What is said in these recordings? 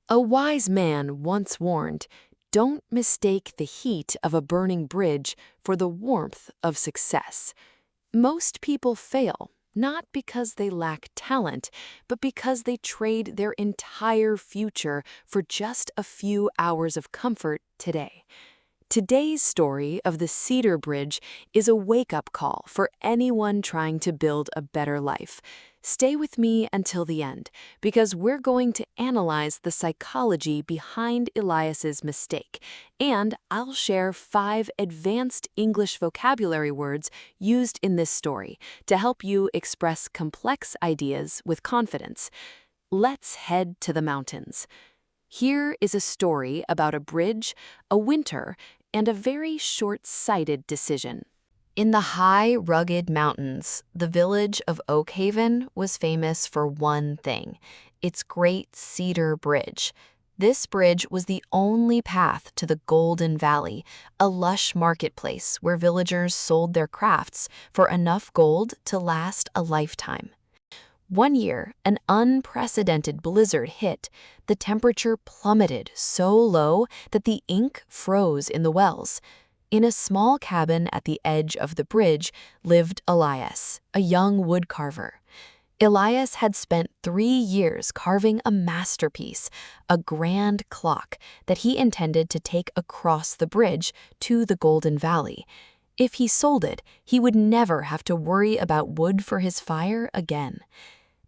A wise man once warned, "Don't mistake the heat of a burning bridge for the warmth of success." Most people fail, not because they lack talent, but because they trade their entire future for just a few hours of comfort today. Today's story of the Cedar Bridge is a wake-up call for anyone trying to build a better life. Stay with me until the end, because we're going to analyze the psychology behind Elias's mistake, and I'll share 5 advanced English vocabulary words used in this story to help you express complex ideas with confidence. Let's head to the mountains. Here is a story about a bridge, a winter, and a very short-sighted decision. In the high, rugged mountains, the village of Oakhaven was famous for one thing: its great cedar bridge. This bridge was the only path to the Golden Valley, a lush marketplace where villagers sold their crafts for enough gold to last a lifetime. One year, an unprecedented blizzard hit. The temperature plummeted so low that the ink froze in the wells. In a small cabin at the edge of the bridge lived Elias, a young woodcarver. Elias had spent 3 years carving a masterpiece, a grand clock that he intended to take across the bridge to the Golden Valley. If he sold it, he would never have to worry about wood for his fire again.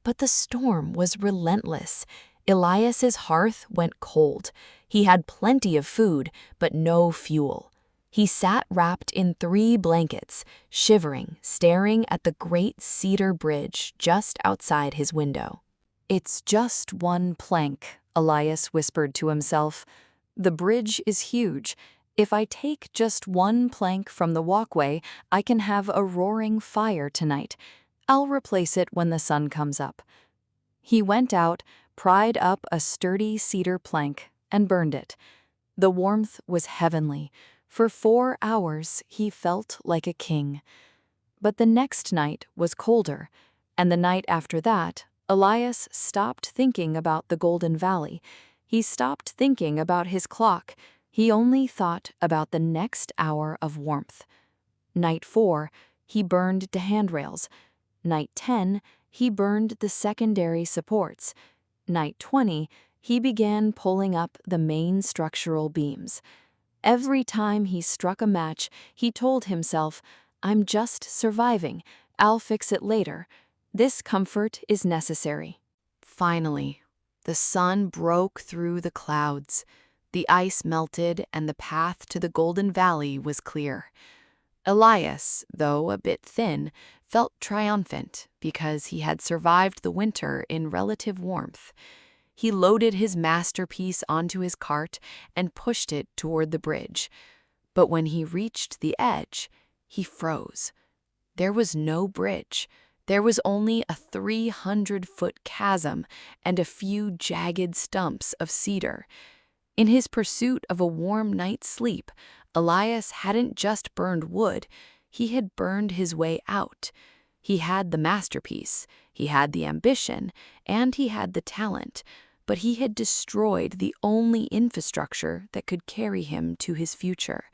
But the storm was relentless. Elias's hearth went cold. He had plenty of food, but no fuel. He sat wrapped in 3 blankets, shivering, staring at the great cedar bridge just outside his window. "It's just one plank," Elias whispered to himself. "The bridge is huge. If I take just one plank from the walkway, I can have a roaring fire tonight. I'll replace it when the sun comes up." He went out, pried up a sturdy cedar plank, and burned it. The warmth was heavenly. For 4 hours, he felt like a king. But the next night was colder, and the night after that, Elias stopped thinking about the Golden Valley. He stopped thinking about his clock. He only thought about the next hour of warmth. Night 4, he burned the handrails. Night 10, he burned the secondary supports. Night 20, he began pulling up the main structural beams. Every time he struck a match, he told himself, "I'm just surviving. I'll fix it later. This comfort is necessary." Finally, the sun broke through the clouds. The ice melted and the path to the Golden Valley was clear. Elias, though a bit thin, felt triumphant because he had survived the winter in relative warmth. He loaded his masterpiece onto his cart and pushed it toward the bridge. But when he reached the edge, he froze. There was no bridge. There was only a 300-foot chasm and a few jagged stumps of cedar. In his pursuit of a warm night's sleep, Elias hadn't just burned wood, he had burned his way out. He had the masterpiece, he had the ambition, and he had the talent, but he had destroyed the only infrastructure that could carry him to his future.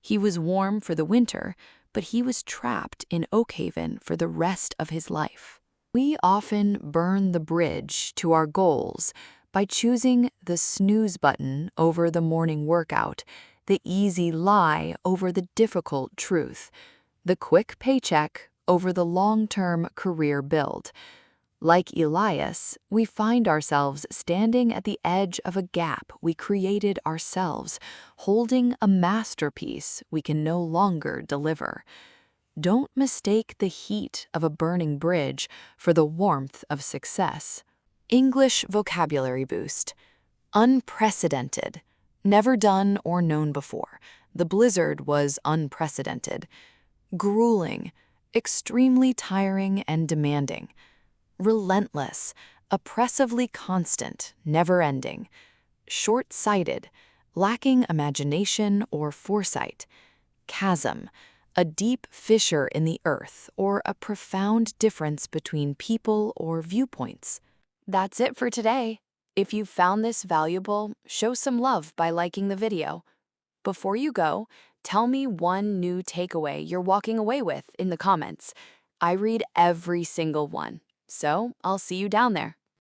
He was warm for the winter, but he was trapped in Oakhaven for the rest of his life. We often burn the bridge to our goals by choosing the snooze button over the morning workout, the easy lie over the difficult truth, the quick paycheck over the long-term career build. Like Elias, we find ourselves standing at the edge of a gap we created ourselves, holding a masterpiece we can no longer deliver. Don't mistake the heat of a burning bridge for the warmth of success. English vocabulary boost. Unprecedented. Never done or known before. The blizzard was unprecedented. Grueling. Extremely tiring and demanding. Relentless. Oppressively constant, never-ending. Short-sighted. Lacking imagination or foresight. Chasm. A deep fissure in the earth or a profound difference between people or viewpoints. That's it for today. If you found this valuable, show some love by liking the video. Before you go, tell me one new takeaway you're walking away with in the comments. I read every single one, so I'll see you down there.